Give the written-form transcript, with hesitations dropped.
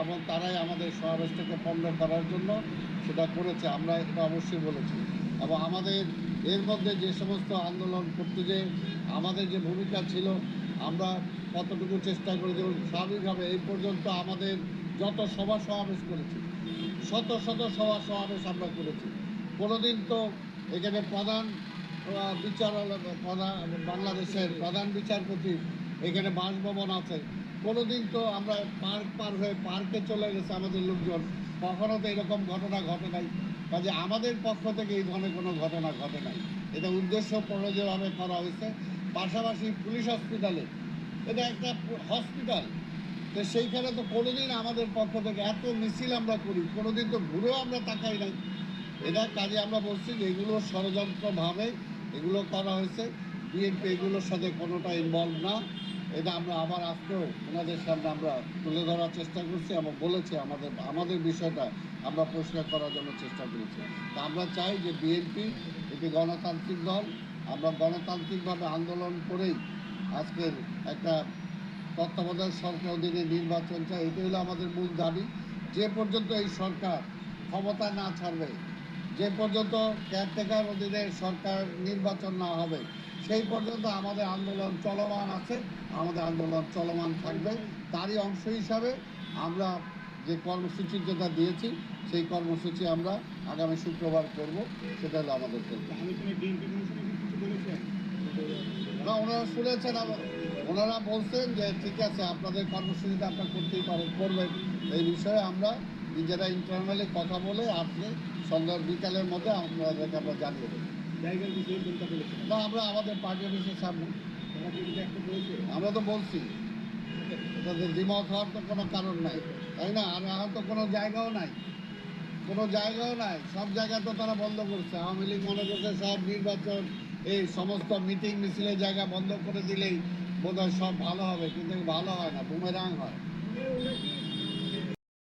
এবং তারাই আমাদের সমাবেশটাকে পণ্ড করার জন্য সেটা করেছে, আমরা এটা অবশ্যই বলেছি। এবং আমাদের এর মধ্যে যে সমস্ত আন্দোলন করতে যে আমাদের যে ভূমিকা ছিল, আমরা কতটুকু চেষ্টা করি, যেমন স্বাভাবিকভাবে এই পর্যন্ত আমাদের যত সভা সমাবেশ করেছি, শত শত সভা সমাবেশ আমরা করেছি। কোনোদিন তো এখানে প্রধান প্রধান বাংলাদেশের প্রধান বিচারপতি এখানে বাসভবন আছে, কোনোদিন তো আমরা পার্ক পার হয়ে পার্কে চলে গেছে আমাদের লোকজন, কখনো তো এরকম ঘটনা ঘটে নাই। কাজে আমাদের পক্ষ থেকে এই ধরনের কোনো ঘটনা ঘটে নাই, এটা উদ্দেশ্য প্রণোদিতভাবে করা হয়েছে। পাশাপাশি পুলিশ হসপিটালে, এটা একটা হসপিটাল, তো সেইখানে তো কোনোদিন আমাদের পক্ষ থেকে এত মিছিল আমরা করি, কোনোদিন তো ঘুরেও আমরা তাকাই নাই। এটা কাজে আমরা বলছি যে এগুলো ষড়যন্ত্রভাবে এগুলো করা হয়েছে, বিএনপি এগুলোর সাথে কোনোটা ইনভলভ না। এটা আমরা আবার আসলেও ওনাদের সামনে আমরা তুলে ধরার চেষ্টা করছি এবং বলেছি আমাদের বিষয়টা আমরা পরিষ্কার করার জন্য চেষ্টা করেছি। তা আমরা চাই যে বিএনপি একটি গণতান্ত্রিক দল, আমরা গণতান্ত্রিকভাবে আন্দোলন করেই আজকের একটা তত্ত্বাবধায়ক সরকার অধীনে নির্বাচন চাই, এটাই হলো আমাদের মূল দাবি। যে পর্যন্ত এই সরকার ক্ষমতা না ছাড়বে, যে পর্যন্ত কেয়ারটেকার অধীনে সরকার নির্বাচন না হবে, সেই পর্যন্ত আমাদের আন্দোলন চলমান আছে, আমাদের আন্দোলন চলমান থাকবে। তারই অংশ হিসাবে আমরা যে কর্মসূচি যেটা দিয়েছি, সেই কর্মসূচি আমরা আগামী শুক্রবার করব, সেটা হলো আমাদের না। ওনারা শুনেছেন, ওনারা বলছেন যে ঠিক আছে আপনাদের কর্মসূচিটা আপনারা করতেই পারেন, করবেন। এই বিষয়ে আমরা নিজেরা ইন্টারনালি কথা বলে আসলে সন্ধ্যার বিকালের মধ্যে আপনাদেরকে আমরা জানিয়ে দেবো। জায়গার বিষয়ে চিন্তা করেছেন না, আমরা আমাদের পার্টি অফিসের সামনে আমরা তো বলছি, এটাতে দ্বিমত হওয়ার তো কোনো কারণ নাই, তাই না? আর এখন তো কোনো জায়গাও নাই, কোনো জায়গাও নাই, সব জায়গা তো তারা বন্ধ করছে। আওয়ামী লীগ মনে করছে সব নির্বাচন, এই সমস্ত মিটিং মিছিলের জায়গা বন্ধ করে দিলেই বোধহয় সব ভালো হবে, কিন্তু ভালো হয় না, বুমেরাং হয়।